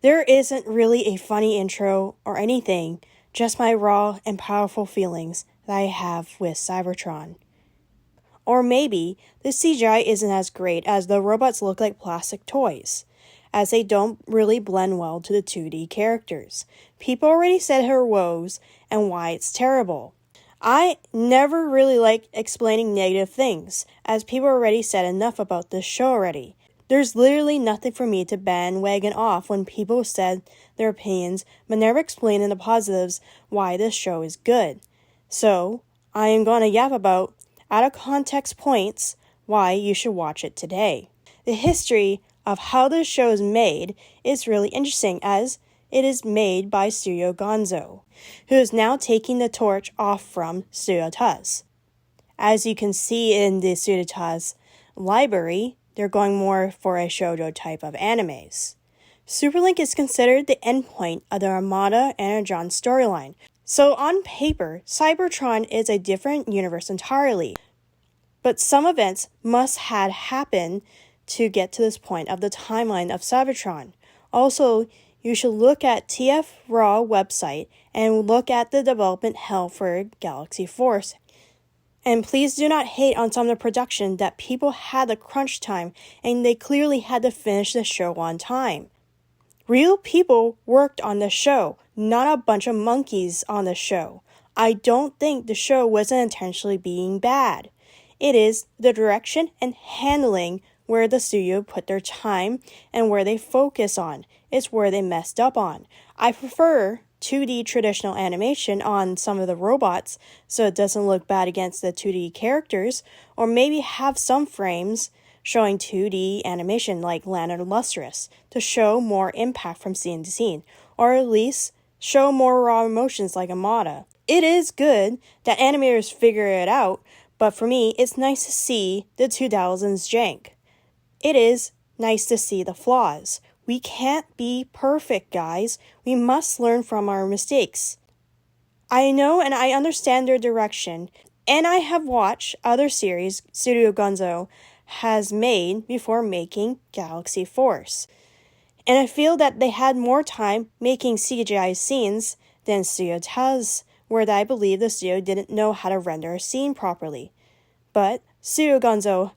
There isn't really a funny intro or anything, just my raw and powerful feelings that I have with Cybertron. Or maybe the CGI isn't as great as the robots look like plastic toys, as they don't really blend well to the 2D characters. People already said her woes and why it's terrible. I never really like explaining negative things, as people already said enough about this show already. There's literally nothing for me to bandwagon off when people said their opinions, but never explain in the positives why this show is good. So, I am going to yap about, out of context points, why you should watch it today. The history of how this show is made is really interesting, as it is made by Studio Gonzo, who is now taking the torch off from Studio Tuz. As you can see in the Studio Tuz library, they're going more for a shoujo type of animes. Superlink is considered the endpoint of the Armada Energon storyline. So on paper, Cybertron is a different universe entirely. But some events must have happened to get to this point of the timeline of Cybertron. Also, you should look at TF Raw website and look at the development hell for Galaxy Force. And please do not hate on some of the production that people had the crunch time and they clearly had to finish the show on time. Real people worked on the show, not a bunch of monkeys on the show. I don't think the show wasn't intentionally being bad. It is the direction and handling where the studio put their time and where they focus on. It's where they messed up on. I prefer 2D traditional animation on some of the robots so it doesn't look bad against the 2D characters, or maybe have some frames showing 2D animation like Lana Lustrous to show more impact from scene to scene, or at least show more raw emotions like Armada. It is good that animators figure it out, but for me, it's nice to see the 2000s jank. It is nice to see the flaws. We can't be perfect, guys. We must learn from our mistakes. I know and I understand their direction, and I have watched other series Studio Gonzo has made before making Galaxy Force. And I feel that they had more time making CGI scenes than Studio Tuz, where I believe the studio didn't know how to render a scene properly. But Studio Gonzo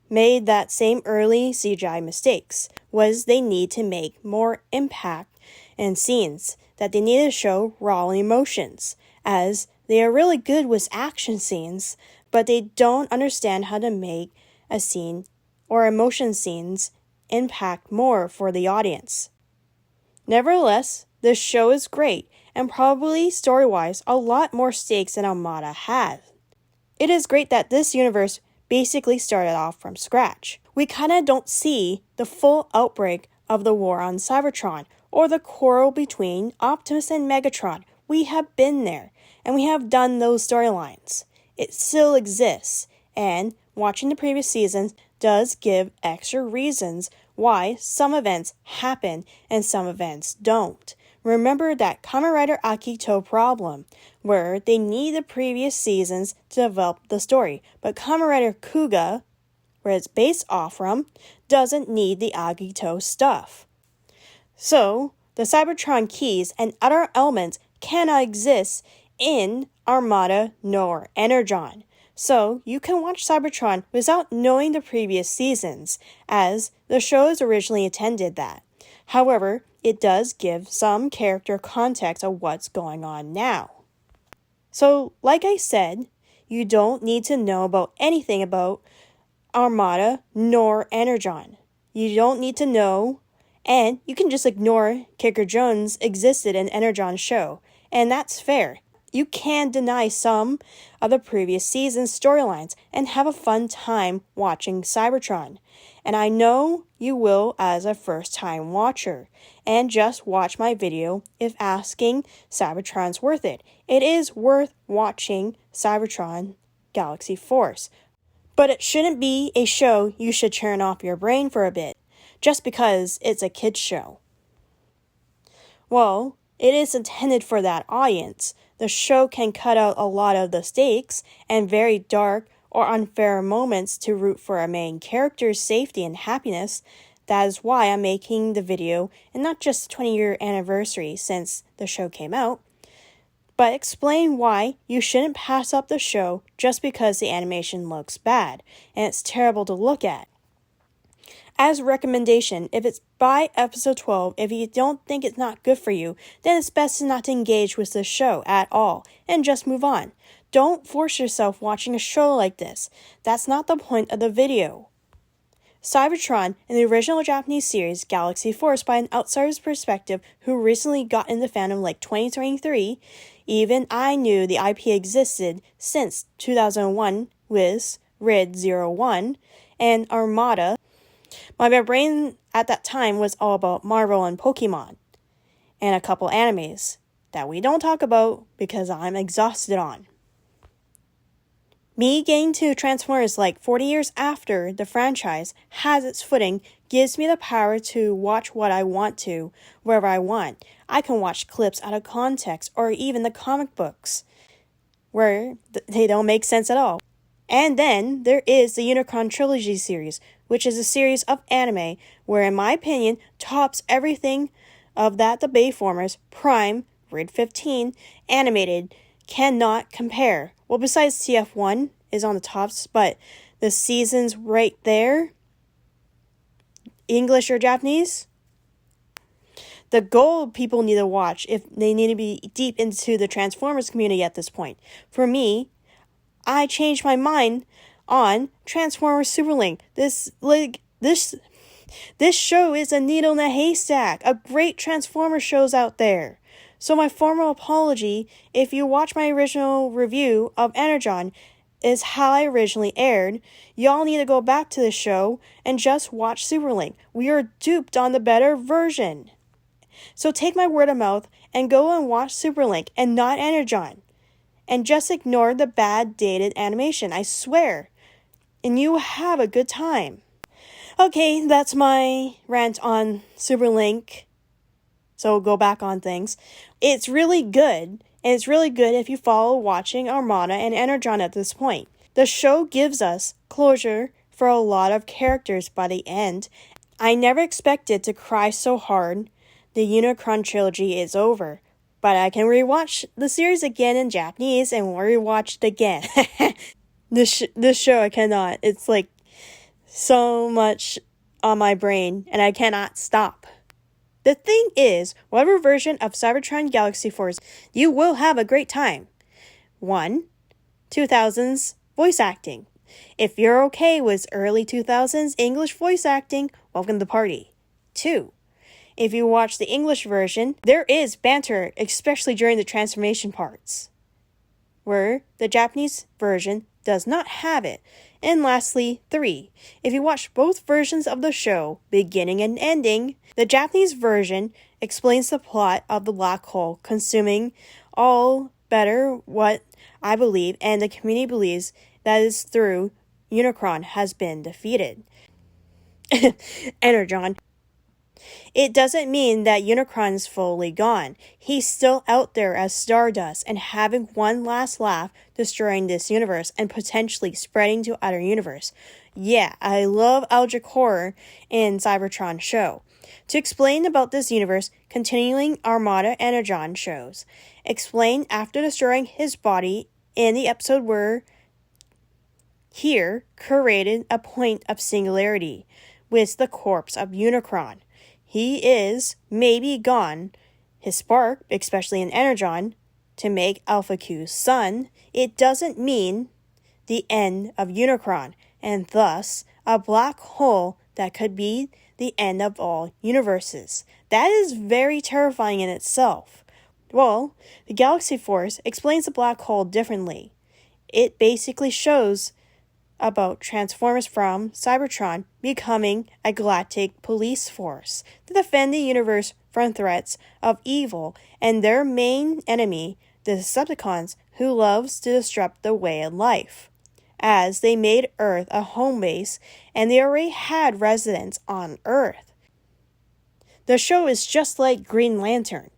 made that same early CGI mistakes, was they need to make more impact in scenes, that they need to show raw emotions, as they are really good with action scenes, but they don't understand how to make a scene or emotion scenes impact more for the audience. Nevertheless, this show is great, and probably story-wise a lot more stakes than Armada had. It is great that this universe basically started off from scratch. We kinda don't see the full outbreak of the war on Cybertron, or the quarrel between Optimus and Megatron. We have been there, and we have done those storylines. It still exists, and watching the previous seasons does give extra reasons why some events happen and some events don't. Remember that Kamen Rider Akito problem, where they need the previous seasons to develop the story, but Kamen Rider Kuga, where it's based off from, doesn't need the Akito stuff. So, the Cybertron keys and other elements cannot exist in Armada nor Energon. So, you can watch Cybertron without knowing the previous seasons, as the show is originally intended that. However, it does give some character context of what's going on now. So, like I said, you don't need to know about anything about Armada nor Energon. You don't need to know, and you can just ignore Kicker Jones existed in Energon's show, and that's fair. You can deny some of the previous season's storylines and have a fun time watching Cybertron. And I know you will as a first-time watcher. And just watch my video if asking Cybertron's worth it. It is worth watching Cybertron Galaxy Force. But it shouldn't be a show you should turn off your brain for a bit, just because it's a kid's show. Well, it is intended for that audience. The show can cut out a lot of the stakes and very dark or unfair moments to root for a main character's safety and happiness That is why I'm making the video, and not just the 20-year anniversary since the show came out, but explain why you shouldn't pass up the show just because the animation looks bad and it's terrible to look at. As a recommendation, if it's by episode 12, if you don't think it's not good for you, then it's best not to engage with the show at all and just move on. Don't force yourself watching a show like this. That's not the point of the video. Cybertron, in the original Japanese series Galaxy Force by an outsider's perspective who recently got into fandom like 2023, even I knew the IP existed since 2001 with RID-01 and Armada. My brain at that time was all about Marvel and Pokemon, and a couple animes that we don't talk about because I'm exhausted on. Me getting to Transformers like 40 years after the franchise has its footing gives me the power to watch what I want to, wherever I want. I can watch clips out of context or even the comic books where they don't make sense at all. And then there is the Unicron Trilogy series, which is a series of anime where, in my opinion, tops everything of that the Bayformers, Prime, Rid 15, animated cannot compare. Well, besides TF1 is on the tops, but the seasons right there, English or Japanese, the gold people need to watch if they need to be deep into the Transformers community at this point. For me, I changed my mind on Transformers Superlink. This show is a needle in a haystack. A great Transformers shows out there. So my formal apology, if you watch my original review of Energon, is how I originally aired. Y'all need to go back to the show and just watch Superlink. We are duped on the better version. So take my word of mouth and go and watch Superlink and not Energon. And just ignore the bad dated animation, I swear. And you have a good time. Okay, that's my rant on Superlink. So go back on things. It's really good, and it's really good if you follow watching Armada and Energon at this point. The show gives us closure for a lot of characters by the end. I never expected to cry so hard the Unicron trilogy is over, but I can rewatch the series again in Japanese and rewatch it again. This show I cannot. It's like so much on my brain, and I cannot stop. The thing is, whatever version of Cybertron Galaxy Force, you will have a great time. 1. 2000s voice acting. If you're okay with early 2000s English voice acting, welcome to the party. 2. If you watch the English version, there is banter, especially during the transformation parts, where the Japanese version does not have it. And lastly, 3. If you watch both versions of the show, beginning and ending, the Japanese version explains the plot of the black hole consuming all better what I believe and the community believes that is through Unicron has been defeated. Energon. It doesn't mean that Unicron's fully gone. He's still out there as Stardust and having one last laugh, destroying this universe and potentially spreading to other universe. Yeah, I love algic horror in Cybertron show. To explain about this universe, continuing Armada Energon shows. Explain after destroying his body in the episode where here created a point of singularity with the corpse of Unicron. He is maybe gone. His spark, especially in Energon, to make Alpha Q's son, it doesn't mean the end of Unicron, and thus a black hole that could be the end of all universes. That is very terrifying in itself. Well, the Galaxy Force explains the black hole differently. It basically shows about Transformers from Cybertron becoming a galactic police force to defend the universe from threats of evil and their main enemy, the Decepticons, who loves to disrupt the way of life. As they made Earth a home base and they already had residents on Earth. The show is just like Green Lantern,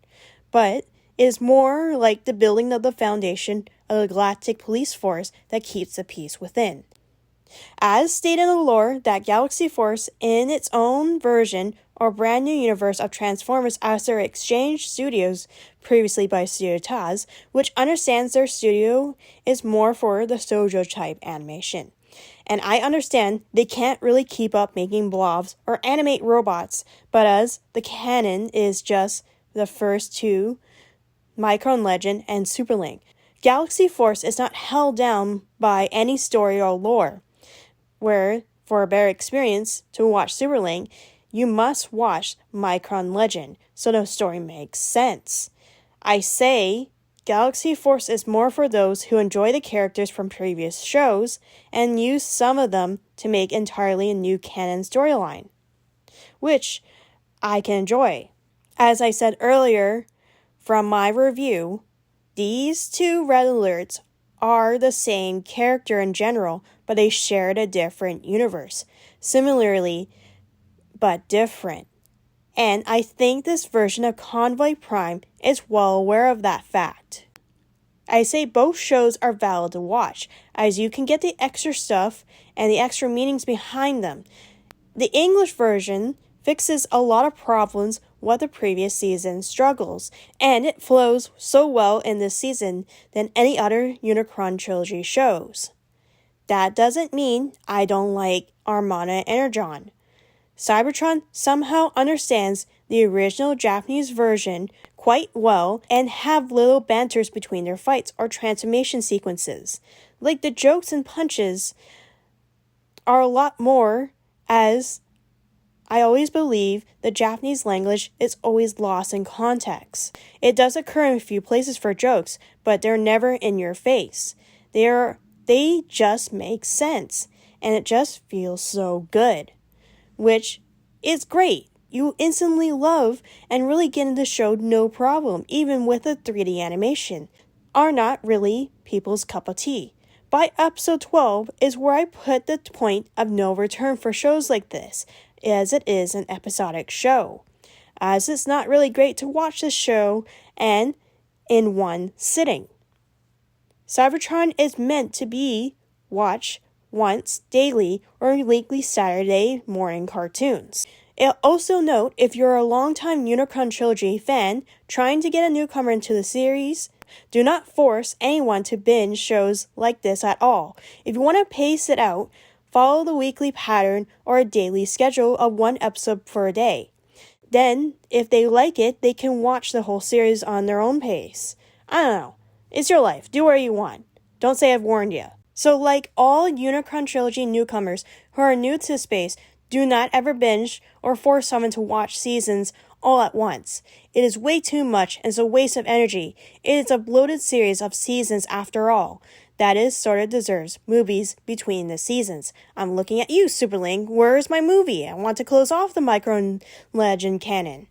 but is more like the building of the foundation of the galactic police force that keeps the peace within. As stated in the lore, that Galaxy Force, in its own version or brand new universe of Transformers after exchange studios previously by Studio Taz, which understands their studio is more for the shoujo type animation. And I understand they can't really keep up making blobs or animate robots, but as the canon is just the first two, Micron Legend and Superlink, Galaxy Force is not held down by any story or lore, where, for a better experience to watch Superlink, you must watch Micron Legend, so the story makes sense. I say Galaxy Force is more for those who enjoy the characters from previous shows and use some of them to make entirely a new canon storyline, which I can enjoy. As I said earlier from my review, these two red alerts are the same character in general, but they shared a different universe. Similarly, but different. And I think this version of Convoy Prime is well aware of that fact. I say both shows are valid to watch, as you can get the extra stuff and the extra meanings behind them. The English version fixes a lot of problems with the previous season's struggles, and it flows so well in this season than any other Unicron trilogy shows. That doesn't mean I don't like Armada and Energon. Cybertron somehow understands the original Japanese version quite well and have little banters between their fights or transformation sequences. Like the jokes and punches are a lot more, as I always believe the Japanese language is always lost in context. It does occur in a few places for jokes, but they're never in your face. They just make sense, and it just feels so good, which is great. You instantly love and really get into the show no problem, even with a 3D animation, are not really people's cup of tea. By episode 12 is where I put the point of no return for shows like this, as it is an episodic show, as it's not really great to watch this show and in one sitting. Cybertron is meant to be watched once daily or weekly Saturday morning cartoons. Also note, if you're a longtime Unicron Trilogy fan trying to get a newcomer into the series, do not force anyone to binge shows like this at all. If you want to pace it out, follow the weekly pattern or a daily schedule of one episode per day. Then, if they like it, they can watch the whole series on their own pace. I don't know. It's your life. Do what you want. Don't say I've warned you. So like all Unicron Trilogy newcomers who are new to the space, do not ever binge or force someone to watch seasons all at once. It is way too much and it's a waste of energy. It is a bloated series of seasons after all. That is sort of deserves movies between the seasons. I'm looking at you, Superlink. Where's my movie? I want to close off the Micron Legend canon.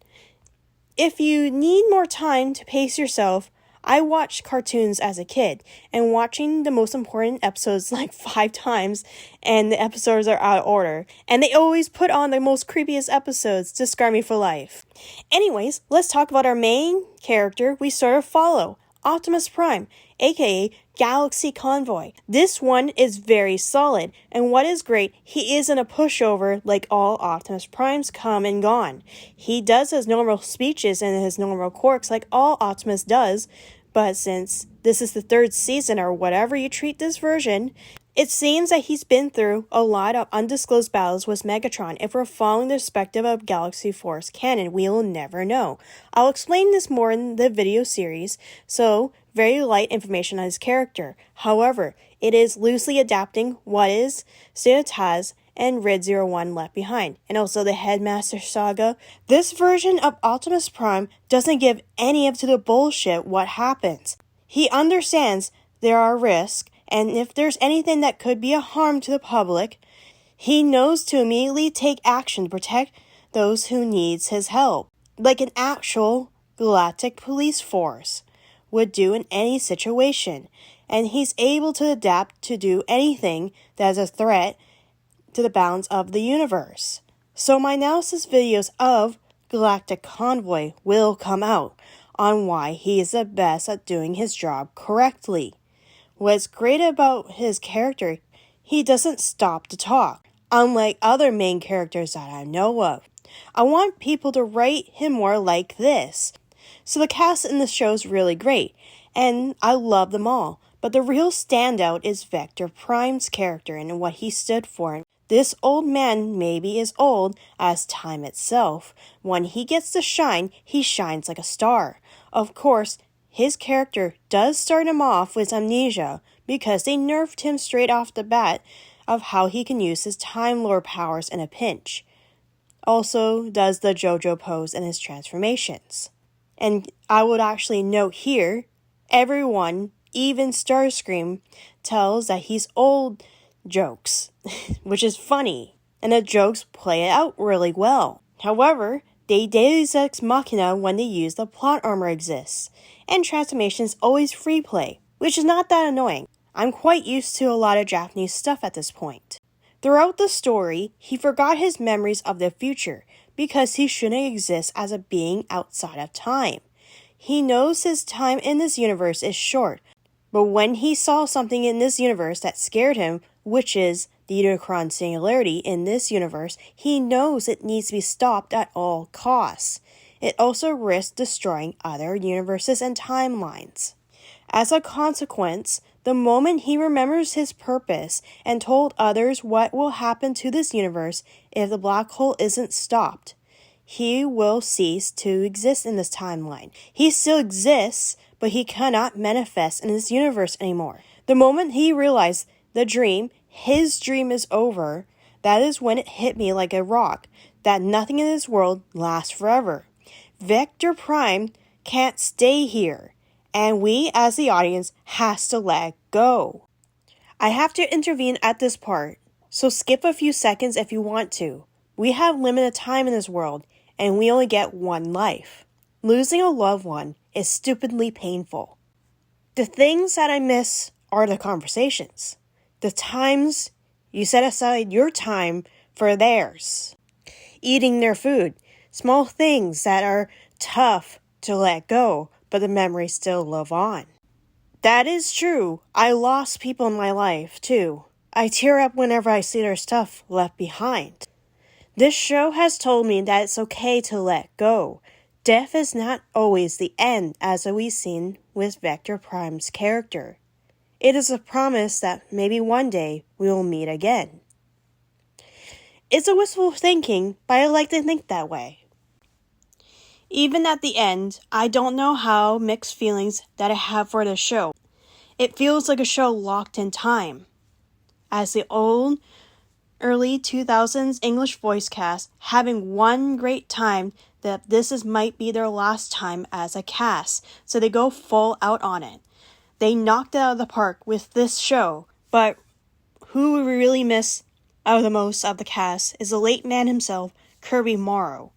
If you need more time to pace yourself, I watched cartoons as a kid, and watching the most important episodes like 5 times, and the episodes are out of order, and they always put on the most creepiest episodes to scar me for life. Anyways, let's talk about our main character we sort of follow, Optimus Prime, aka Galaxy Convoy. This one is very solid, and what is great, he isn't a pushover like all Optimus Primes come and gone. He does his normal speeches and his normal quirks like all Optimus does, but since this is the 3rd season or whatever you treat this version, it seems that he's been through a lot of undisclosed battles with Megatron. If we're following the perspective of Galaxy Force canon, we will never know. I'll explain this more in the video series, so very light information on his character. However, it is loosely adapting what is Studio Taz and Rid 01 left behind, and also the Headmaster Saga. This version of Optimus Prime doesn't give any of to the bullshit what happens. He understands there are risks, and if there's anything that could be a harm to the public, he knows to immediately take action to protect those who needs his help, like an actual galactic police force would do in any situation, and he's able to adapt to do anything that is a threat to the balance of the universe. So my analysis videos of Galactic Convoy will come out on why he is the best at doing his job correctly. What's great about his character, he doesn't stop to talk, unlike other main characters that I know of. I want people to write him more like this. So the cast in the show is really great, and I love them all. But the real standout is Vector Prime's character and what he stood for. This old man maybe is old as time itself. When he gets to shine, he shines like a star. Of course, his character does start him off with amnesia because they nerfed him straight off the bat of how he can use his Time Lord powers in a pinch. Also does the JoJo pose in his transformations. And I would actually note here, everyone, even Starscream, tells that he's old jokes, which is funny, and the jokes play it out really well. However, they deus ex machina when they use the plot armor exists, and transformations always free play, which is not that annoying. I'm quite used to a lot of Japanese stuff at this point. Throughout the story, he forgot his memories of the future because he shouldn't exist as a being outside of time. He knows his time in this universe is short, but when he saw something in this universe that scared him, which is the Unicron Singularity in this universe, he knows it needs to be stopped at all costs. It also risks destroying other universes and timelines. As a consequence, the moment he remembers his purpose and told others what will happen to this universe if the black hole isn't stopped, he will cease to exist in this timeline. He still exists, but he cannot manifest in this universe anymore. The moment he realized his dream is over, that is when it hit me like a rock, that nothing in this world lasts forever. Vector Prime can't stay here, and we as the audience has to let go. I have to intervene at this part, so skip a few seconds if you want to. We have limited time in this world, and we only get one life. Losing a loved one is stupidly painful. The things that I miss are the conversations. The times you set aside your time for theirs. Eating their food. Small things that are tough to let go, but the memories still live on. That is true. I lost people in my life, too. I tear up whenever I see their stuff left behind. This show has told me that it's okay to let go. Death is not always the end, as we've seen with Vector Prime's character. It is a promise that maybe one day we will meet again. It's a wistful thinking, but I like to think that way. Even at the end, I don't know how mixed feelings that I have for the show. It feels like a show locked in time. As the old, early 2000s English voice cast having one great time that might be their last time as a cast, so they go full out on it. They knocked it out of the park with this show, but who we really miss out of the most of the cast is the late man himself, Kirby Morrow.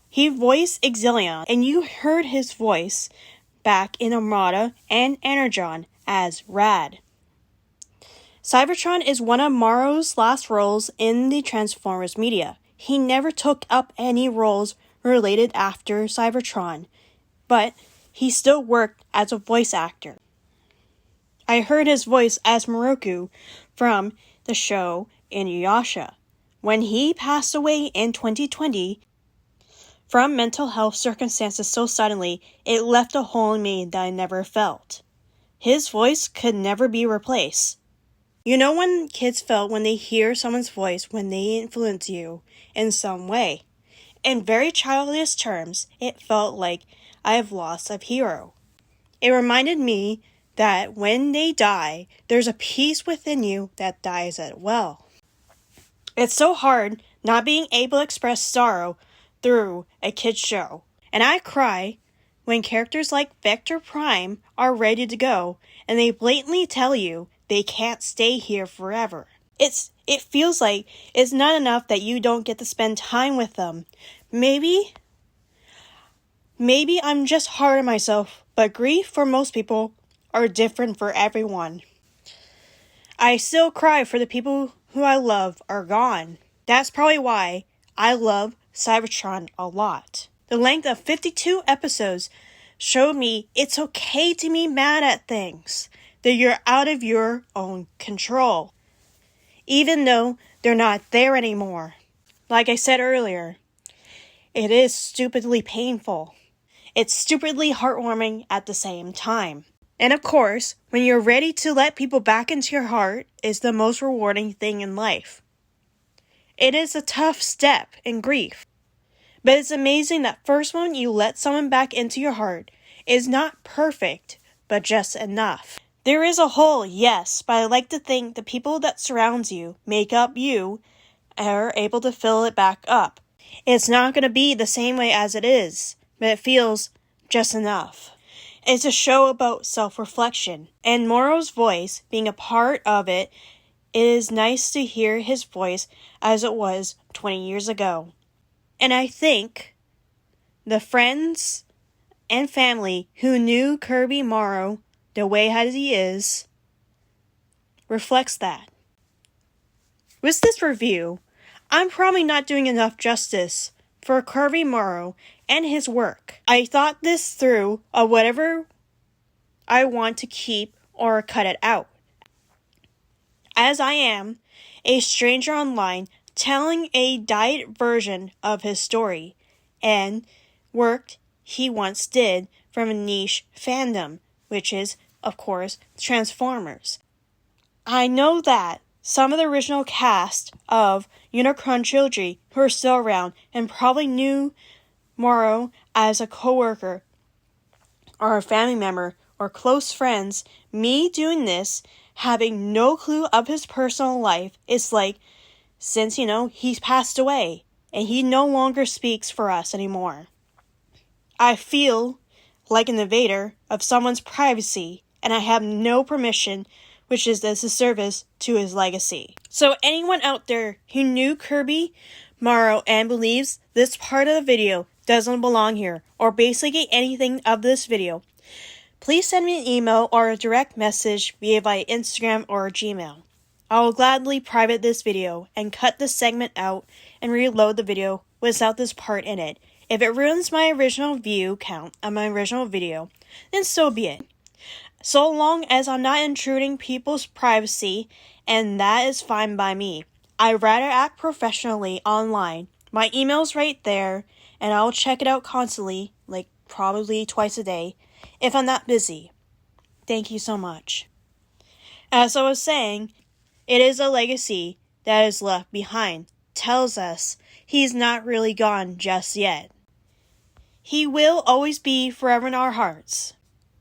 He voiced Exilion, and you heard his voice back in Armada and Energon as Rad. Cybertron is one of Morrow's last roles in the Transformers media. He never took up any roles related after Cybertron, but he still worked as a voice actor. I heard his voice as Moroku from the show Inuyasha. When he passed away in 2020 from mental health circumstances so suddenly, it left a hole in me that I never felt. His voice could never be replaced. You know when kids felt when they hear someone's voice when they influence you in some way? In very childish terms, it felt like I have lost a hero. It reminded me that when they die, there's a piece within you that dies as well. It's so hard not being able to express sorrow through a kid's show. And I cry when characters like Vector Prime are ready to go and they blatantly tell you they can't stay here forever. It feels like it's not enough that you don't get to spend time with them. Maybe I'm just hard on myself, but grief for most people are different for everyone. I still cry for the people who I love are gone. That's probably why I love Cybertron a lot. The length of 52 episodes showed me it's okay to be mad at things, that you're out of your own control. even though they're not there anymore. Like I said earlier, it is stupidly painful. It's stupidly heartwarming at the same time. And of course, when you're ready to let people back into your heart is the most rewarding thing in life. It is a tough step in grief. But it's amazing that first when you let someone back into your heart is not perfect, but just enough. There is a hole, yes, but I like to think the people that surround you, make up you, are able to fill it back up. It's not going to be the same way as it is, but it feels just enough. It's a show about self-reflection, and Morrow's voice being a part of it, it is nice to hear his voice as it was 20 years ago. And I think the friends and family who knew Kirby Morrow the way as he is reflects that. With this review, I'm probably not doing enough justice for Kirby Morrow and his work. I thought this through of whatever I want to keep or cut it out. As I am a stranger online telling a diet version of his story and work he once did from a niche fandom, which is, of course, Transformers. I know that some of the original cast of Unicron Trilogy who are still around and probably knew Morrow as a coworker or a family member or close friends. Me doing this, having no clue of his personal life, is like, since, he's passed away and he no longer speaks for us anymore. I feel like an invader of someone's privacy and I have no permission, which is as a service to his legacy. So anyone out there who knew Kirby Morrow and believes this part of the video doesn't belong here, or basically anything of this video, please send me an email or a direct message via Instagram or Gmail. I will gladly private this video and cut this segment out and reload the video without this part in it. If it ruins my original view count on my original video, then so be it. So long as I'm not intruding people's privacy, and that is fine by me. I'd rather act professionally online. My email's right there, and I'll check it out constantly, like probably twice a day, if I'm not busy. Thank you so much. As I was saying, it is a legacy that is left behind. Tells us he's not really gone just yet. He will always be forever in our hearts.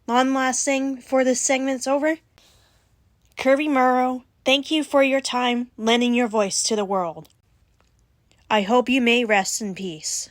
One last thing before this segment's over. Kirby Morrow, thank you for your time lending your voice to the world. I hope you may rest in peace.